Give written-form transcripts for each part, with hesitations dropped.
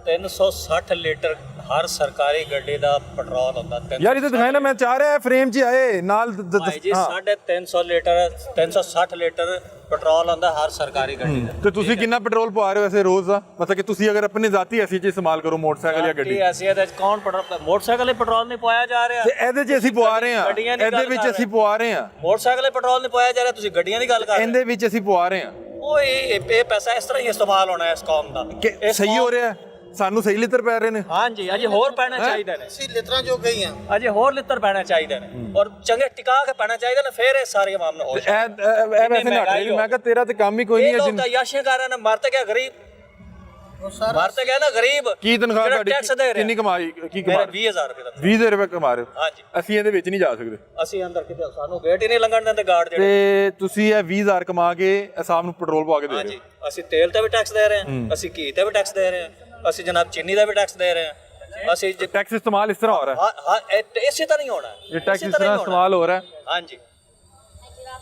360 litre हर सरकारी गड्डी का पेट्रोल होता है। यार इधर दिखाए ना, मैं चाह रहा है फ्रेम च आए नाल जी 350 लीटर 360 लीटर पेट्रोल होता हर सरकारी गड्डी ਦਾ। ਤੇ ਤੁਸੀਂ ਕਿੰਨਾ ਪੈਟਰੋਲ ਪਵਾ ਰਹੇ ਹੋ ਵੈਸੇ ਰੋਜ਼ ਦਾ? ਮਤਲਬ ਕਿ ਤੁਸੀਂ ਅਗਰ ਆਪਣੀ ਜ਼ਾਤੀ ਐਸੀ ਚੀਜ਼ ਇਸਤੇਮਾਲ ਕਰੋ, ਮੋਟਰਸਾਈਕਲ ਜਾਂ ਗੱਡੀ, ਐਸੀ ਇਹਦੇ ਚ ਕੌਣ ਮੋਟਰਸਾਈਕਲ 'ਤੇ ਪੈਟਰੋਲ ਨਹੀਂ ਪਾਇਆ ਜਾ ਰਿਹਾ? ਤੇ ਇਹਦੇ 'ਚ ਅਸੀਂ ਪਵਾ ਰਹੇ ਹਾਂ, ਇਹਦੇ ਵਿੱਚ ਅਸੀਂ ਪਵਾ ਰਹੇ ਹਾਂ। ਮੋਟਰਸਾਈਕਲ 'ਤੇ ਪੈਟਰੋਲ ਨਹੀਂ ਪਾਇਆ ਜਾ ਰਿਹਾ, ਤੁਸੀਂ ਗੱਡੀਆਂ ਦੀ ਗੱਲ ਕਰ ਰਹੇ ਹੋ। ਇਹਦੇ ਵਿੱਚ ਅਸੀਂ ਪਵਾ ਰਹੇ ਹਾਂ। ਉਹ ਇਹ ਪੈਸਾ ਇਸ ਤਰ੍ਹਾਂ ਹੀ ਇਸਤੇਮਾਲ ਹੋਣਾ ਹੈ ਇਸ ਕੌਮ ਦਾ। ਕਿ ਸਹੀ ਹੋ ਰਿਹਾ? ਸਾਨੂੰ ਸਹੀ ਲਿੱਤਰ ਪੈ ਰਹੇ ਨੇ। ਹਾਂਜੀ ਅਜੇ ਹੋਰ ਪੈਣਾ ਚਾਹੀਦਾ ਨੇ। ਅਸੀਂ ਲਿੱਤਰਾਂ ਜੋ ਗਈਆਂ ਅਜੇ ਹੋਰ ਲਿੱਤਰ ਪੈਣਾ ਚਾਹੀਦਾ ਨੇ ਔਰ ਚੰਗੇ ਟਿਕਾ ਕੇ ਪੈਣਾ ਚਾਹੀਦਾ ਨੇ, ਫਿਰ ਇਹ ਸਾਰੇ ਆਵਾਮ ਨੂੰ ਹੋ ਇਹ ਵੈਸੇ ਨਾ ਹਟ ਮੈਂ ਕਿਹਾ ਤੇਰਾ ਤੇ ਕੰਮ ਹੀ ਕੋਈ ਨਹੀਂ ਹੈ। ਜਿੰਨ ਯਾਸ਼ੇ ਕਰ ਰਹੇ ਨੇ, ਮਰ ਤੇ ਗਿਆ ਗਰੀਬ, ਮਰ ਤੇ ਗਿਆ ਨਾ ਗਰੀਬ। ਕੀ ਤਨਖਾਹ ਤੁਹਾਡੀ ਕਿੰਨੀ ਕਮਾਈ? ਕੀ ਕਮਾ? 20000 ਰੁਪਏ ਦਾ। 20000 ਰੁਪਏ ਕਮਾ ਰਹੇ ਹੋ? ਹਾਂਜੀ। ਅਸੀਂ ਇਹਦੇ ਵਿੱਚ ਨਹੀਂ ਜਾ ਸਕਦੇ। ਅਸੀਂ ਅੰਦਰ ਕਿਤੇ ਸਾਨੂੰ ਗੇਟ ਹੀ ਨਹੀਂ ਲੰਘਣ ਦਿੰਦੇ ਗਾਰਡ ਜਿਹੜੇ। ਤੇ ਤੁਸੀਂ ਇਹ 20000 ਕਮਾ ਕੇ ਅਸਾਮ ਨੂੰ ਪੈਟਰੋਲ ਪਵਾ ਕੇ ਦੇ ਰਹੇ ਹੋ? ਹਾਂਜੀ ਅਸੀਂ ਤੇਲ ਤੇ ਵੀ ਟੈਕਸ ਦੇ ਰਹੇ ਹਾਂ, ਅਸੀਂ ਘੀ ਤੇ ਵੀ ਟੈਕਸ ਦੇ ਰਹੇ ਹਾਂ, ਅਸੀਂ ਜਨਾਬ ਚੀਨੀ ਦਾ ਵੀ ਟੈਕਸ ਦੇ ਰਹੇ ਹਾਂ। ਅਸੀਂ टैक्स इस्तेमाल इस तरह हो रहा है? हाँ इसी तरह ही होना है। ये टैक्स इस तरह इस्तेमाल हो रहा है? हाँ जी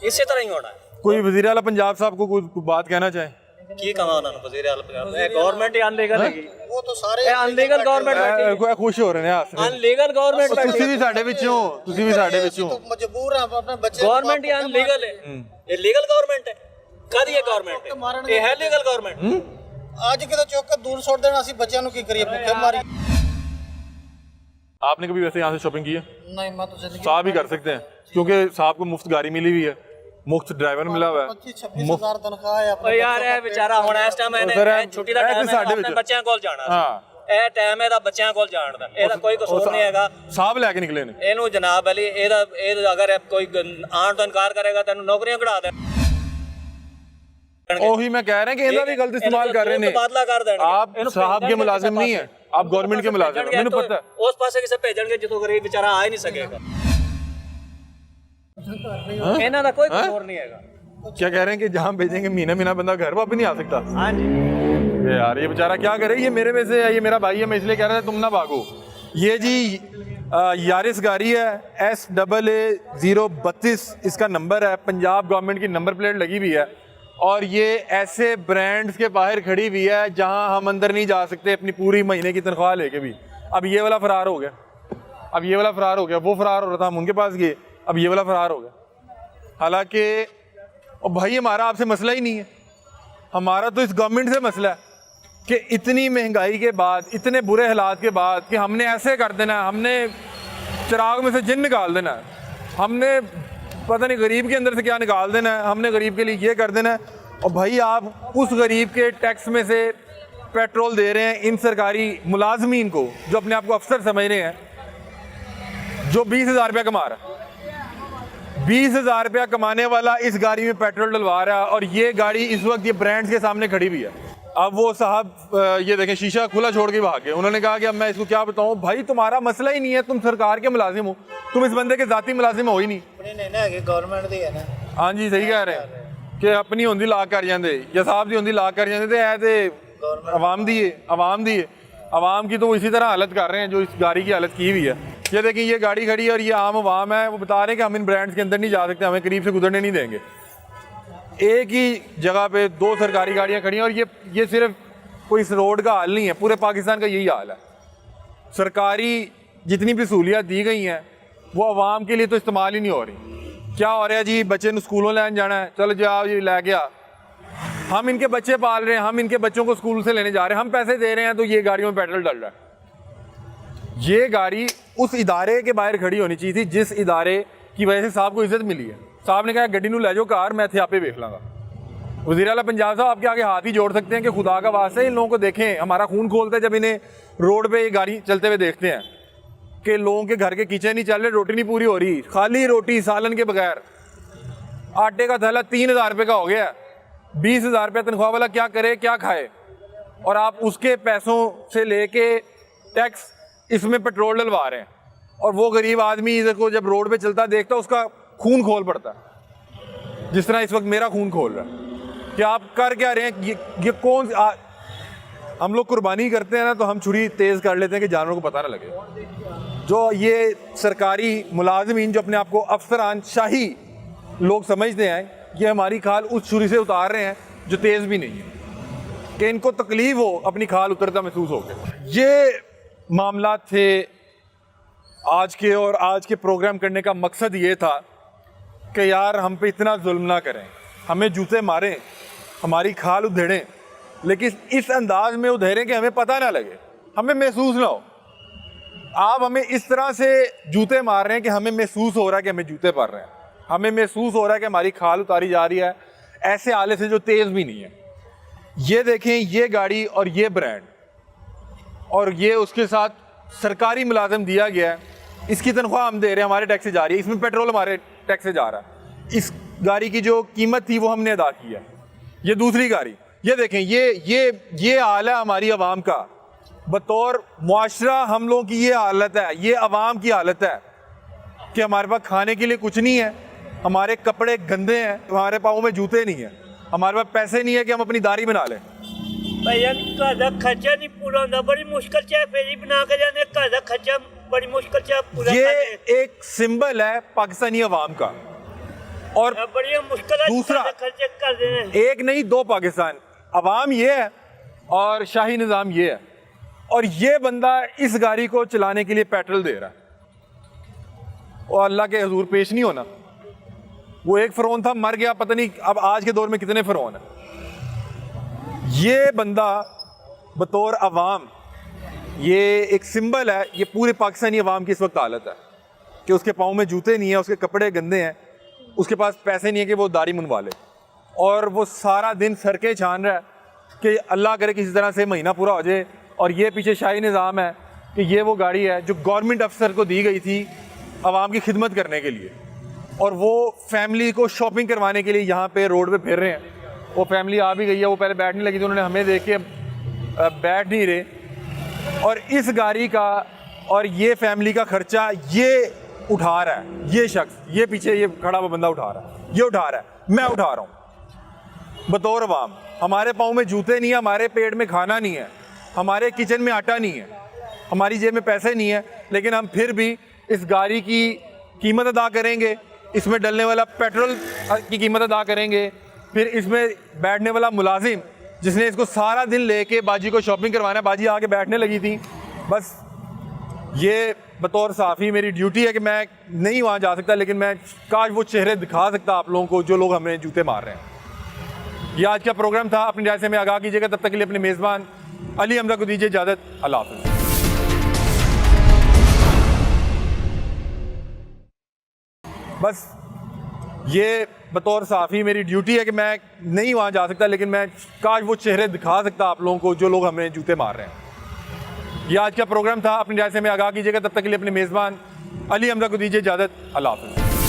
इसी तरह ही होना है। कोई वज़ीर आला पंजाब साहब को कोई बात कहना चाहे? की कहा उन्होंने वज़ीर आला पंजाब? गवर्नमेंट ही अनलीगल है, ਉਹ ਤਾਂ ਸਾਰੇ अनलीगल गवर्नमेंट ਕੋਈ ਖੁਸ਼ ਹੋ ਰਹੇ ਨੇ ਹੱਸ ਰਹੇ। अनलीगल गवर्नमेंट ਤੁਸੀਂ ਵੀ ਸਾਡੇ ਵਿੱਚੋਂ, ਤੁਸੀਂ ਵੀ ਸਾਡੇ ਵਿੱਚੋਂ। ਮਜਬੂਰ ਆ ਆਪਣੇ ਬੱਚੇ गवर्नमेंट ही अनलीगल है। ये लीगल गवर्नमेंट है? कद ये गवर्नमेंट है? ये है लीगल गवर्नमेंट? ਅੱਜ ਕਿਤੇ ਚੁੱਕ ਕੇ ਦੂਰ ਸੁੱਟ ਦੇਣਾ, ਅਸੀਂ ਬੱਚਿਆਂ ਨੂੰ ਕੀ ਕਰੀਏ? ਭੁੱਖੇ ਮਾਰੀ। आपने कभी वैसे यहाँ से शॉपिंग की है? नहीं मैं तो जिंदगी साहब ही कर सकते हैं, क्योंकि साहब को मुफ्त गाड़ी मिली हुई है, मुफ्त ड्राइवर मिला हुआ है। 25-26 तनख्वाह है अपने। यार ये बेचारा हुन इस टाइम छुट्टी दा टाइम है, अपने बच्चों कोल जाना। हां ਇਹ ਟਾਈਮ ਇਹਦਾ ਬੱਚਿਆਂ ਕੋਲ ਜਾਣ ਦਾ, ਇਹਦਾ ਕੋਈ ਕਸੂਰ ਨਹੀਂ ਹੈਗਾ। ਸਾਹਬ ਲੈ ਕੇ ਨਿਕਲੇ ਨੇ ਇਹਨੂੰ ਜਨਾਬ ਅਲੀ ਇਹਦਾ ਅਗਰ ਕੋਈ ਆਣ ਤੋਂ ਇਨਕਾਰ ਕਰੇਗਾ ਤੈਨੂੰ ਨੌਕਰੀਆਂ ਕਢਾ ਦੇ। ਉਹੀ ਮੈਂ ਕਹਿ ਰਿਹਾ ਕਿ ਇਹਦਾ ਵੀ ਗਲਤ ਇਸਤੇਮਾਲ ਕਰ ਰਹੇ ਨੇ। ਤਬਾਦਲਾ ਕਰ ਦੇਣਗੇ। आप साहब के मुलाजिम नहीं है, आप गवर्नमेंट के मुलाजिम हैं, ਮੈਨੂੰ ਪਤਾ है। ਉਸ ਪਾਸੇ ਕਿਸੇ ਭੇਜਣਗੇ ਜਿੱਥੋਂ ਗਰੀਬ ਵਿਚਾਰਾ ਆ ਹੀ ਨਹੀਂ ਸਕੇਗਾ। ਇਹਨਾਂ ਦਾ ਕੋਈ ਕਸੂਰ ਨਹੀਂ ਹੈਗਾ। क्या कह रहे हैं कि जहाँ भेजेंगे महीना महीना बंदा घर वापस नहीं आ सकता? हाँ जी यार ये बेचारा क्या करे, ये मेरे में से है, ये मेरा भाई है, मैं इसलिए कह रहा था तुम ना भागो। ये जी यारिस गाड़ी है, SA032 इसका नंबर है, पंजाब गवर्नमेंट की नंबर प्लेट लगी हुई है और ये ऐसे ब्रांड्स के बाहर खड़ी हुई है जहाँ हम अंदर नहीं जा सकते अपनी पूरी महीने की तनख्वाह लेके भी। अब ये वाला फरार हो गया, अब ये वाला फरार हो गया, वो फरार हो रहा था, हम उनके पास गए, अब ये वाला फरार हो गया। हालांकि और भाई हमारा आपसे मसला ही नहीं है, हमारा तो इस गवर्नमेंट से मसला है कि इतनी महंगाई के बाद, इतने बुरे हालात के बाद कि हमने ऐसे कर देना है, हमने चिराग में से जिन निकाल देना है, हमने पता नहीं गरीब के अंदर से क्या निकाल देना है, हमने गरीब के लिए ये कर देना है। और भाई आप उस गरीब के टैक्स में से पेट्रोल दे रहे हैं इन सरकारी मुलाजमीन को जो अपने आप को अफसर समझ रहे हैं, जो 20,000 रुपया कमा रहा है। 20,000 रुपया कमाने वाला इस गाड़ी में पेट्रोल डलवा रहा है और ये गाड़ी इस वक्त ये ब्रांड्स के सामने खड़ी हुई है। अब वो साहब ये देखें शीशा खुला छोड़ के भाग गए। उन्होंने कहा कि अब मैं इसको क्या बताऊं, भाई तुम्हारा मसला ही नहीं है, तुम सरकार के मुलाजिम हो, तुम इस बंदे के जाती मुलाजिम हो ही नहीं। गवर्नमेंट दी है ना। हाँ जी सही कह रहे हैं कि अपनी होंदी ला कर जाते या साहब की होंदी ला कर जाते तो अवाम दी है, अवाम दी है, अवाम की तो इसी तरह हालत कर रहे हैं जो इस गाड़ी की हालत की हुई है। ये देखें ये गाड़ी खड़ी है और ये आम अवाम है, वो बता रहे हैं कि हम इन ब्रांड्स के अंदर नहीं जा सकते, हमें करीब से गुजरने नहीं देंगे। एक ही जगह पे 2 सरकारी गाड़ियाँ खड़ी हैं और ये सिर्फ कोई इस रोड का हाल नहीं है, पूरे पाकिस्तान का यही हाल है। सरकारी जितनी भी सहूलियत दी गई हैं वो अवाम के लिए तो इस्तेमाल ही नहीं हो रही। क्या हो रहा है जी, बच्चे ने स्कूलों लैन जाना है, चलो जाओ ये लै गया, हम इनके बच्चे पाल रहे हैं, हम इनके बच्चों को स्कूल से लेने जा रहे हैं, हम पैसे दे रहे हैं तो ये गाड़ियों में पेट्रोल डल रहा है। ये गाड़ी उस इदारे के बाहर खड़ी होनी चाहिए थी जिस इदारे की वजह से साहब को इज्जत मिली है। साहब ने कहा गड्डी नू ले जाओ कार, मैं थे आपे देख लाँगा। वज़ीर आला पंजाब साहब आपके आगे हाथ ही जोड़ सकते हैं कि खुदा का वास्ते इन लोगों को देखें, हमारा खून खोलते हैं जब इन्हें रोड पे ये गाड़ी चलते हुए देखते हैं कि लोगों के घर के किचन नहीं चल रहे, रोटी नहीं पूरी हो रही, खाली रोटी सालन के बगैर, आटे का थैला 3,000 रुपये का हो गया, 20,000 रुपये तनख्वाह वाला क्या करे क्या खाए, और आप उसके पैसों से लेके टैक्स इसमें पेट्रोल डलवा रहे हैं। और वो गरीब आदमी इधर को जब रोड पे चलता देखता उसका खून खोल पड़ता है, जिस तरह इस वक्त मेरा खून खोल रहा है कि आप कर क्या रहे हैं। ये कौन हम लोग कुर्बानी करते हैं ना तो हम छुरी तेज़ कर लेते हैं कि जानवरों को पता ना लगे। जो ये सरकारी मुलाजमीन जो अपने आप को अफसरान शाही लोग समझते हैं, ये हमारी खाल उस छुरी से उतार रहे हैं जो तेज़ भी नहीं है। कि इनको तकलीफ हो अपनी खाल उतरता महसूस हो के। ये मामला थे आज के, और आज के प्रोग्राम करने का मकसद ये था कि यार हम पे इतना जुल्म ना करें, हमें जूते मारें, हमारी खाल उधेड़ें, लेकिन इस अंदाज में उधेड़ें कि हमें पता ना लगे, हमें महसूस ना हो। आप हमें इस तरह से जूते मार रहे हैं कि हमें महसूस हो रहा है कि हमें जूते पड़ रहे हैं, हमें महसूस हो रहा है कि हमारी खाल उतारी जा रही है, ऐसे आले से जो तेज़ भी नहीं है। ये देखें, ये गाड़ी और ये ब्रांड, और ये उसके साथ सरकारी मुलाजिम दिया गया है, इसकी तनख्वाह हम दे रहे हैं, हमारे टैक्स से जा रही है, इसमें पेट्रोल हमारे टैक्स से जा रहा है, इस गाड़ी की जो कीमत थी वो हमने अदा की है। ये दूसरी गाड़ी, ये देखें, ये हाल है हमारी आवाम का। बतौर मुआशरा हम लोगों की ये हालत है, ये आवाम की हालत है कि हमारे पास खाने के लिए कुछ नहीं है, हमारे कपड़े गंदे हैं, हमारे पाँव में जूते नहीं हैं, हमारे पास पैसे नहीं है कि हम अपनी दाढ़ी बना लें। भैया घर का खर्चा नहीं पूरा होता, बड़ी मुश्किल चाहे फेरी बना के जाने, घर का खर्चा बड़ी मुश्किल चाहे पूरा ये करने। एक सिंबल है पाकिस्तानी अवाम का, और बड़ी मुश्किल है दूसरा, घर का खर्चे कर देने। एक नहीं दो पाकिस्तान, अवाम ये है और शाही निज़ाम ये है, और ये बंदा इस गाड़ी को चलाने के लिए पेट्रोल दे रहा है और अल्लाह के हजूर पेश नहीं होना। वो एक फ़िरौन था, मर गया, पता नहीं अब आज के दौर में कितने फ़िरौन हैं। ये बंदा बतौर अवाम, ये एक सिंबल है, ये पूरे पाकिस्तानी अवाम की इस वक्त हालत है कि उसके पाँव में जूते नहीं है, उसके कपड़े गंदे हैं, उसके पास पैसे नहीं है कि वो दाढ़ी मुनवा ले, और वो सारा दिन सड़कें छान रहा है कि अल्लाह करे किसी तरह से महीना पूरा हो जाए। और ये पीछे शाही निज़ाम है कि ये वो गाड़ी है जो गवर्नमेंट अफसर को दी गई थी आवाम की खिदमत करने के लिए, और वो फैमिली को शॉपिंग करवाने के लिए यहाँ पे रोड पे फिर रहे हैं। वो फैमिली आ भी गई है, वो पहले बैठने लगी थी, उन्होंने हमें देख के बैठ नहीं रहे, और इस गाड़ी का और ये फैमिली का खर्चा ये उठा रहा है, ये शख्स, ये पीछे ये खड़ा हुआ बंदा उठा रहा है, ये उठा रहा है, मैं उठा रहा हूँ बतौर अवाम। हमारे पाँव में जूते नहीं है, हमारे पेट में खाना नहीं है, हमारे किचन में आटा नहीं है, हमारी जेब में पैसे नहीं है, लेकिन हम फिर भी इस गाड़ी की कीमत अदा करेंगे, इसमें डलने वाला पेट्रोल की कीमत अदा करेंगे, फिर इसमें बैठने वाला मुलाजिम जिसने इसको सारा दिन लेके बाजी को शॉपिंग करवाना है, बाजी आके बैठने लगी थी। बस ये बतौर साफ़ी मेरी ड्यूटी है कि मैं नहीं वहाँ जा सकता, लेकिन मैं काश वो चेहरे दिखा सकता आप लोगों को जो लोग हमें जूते मार रहे हैं। ये आज का प्रोग्राम था, अपनी राय से हमें आगाह कीजिएगा। तब तक के लिए अपने मेज़बान अली हमजा को दीजिए इजाज़त। अल्लाह हाफ़िज़। बस ये बतौर साफ़ी मेरी ड्यूटी है कि मैं नहीं वहाँ जा सकता, लेकिन मैं काश वो चेहरे दिखा सकता आप लोगों को जो लोग हमें जूते मार रहे हैं। ये आज का प्रोग्राम था, अपनी राय से हमें आगाह कीजिएगा। तब तक के लिए अपने मेज़बान अली हमजा को दीजिए इजाज़त। अल्लाह हाफ़िज़।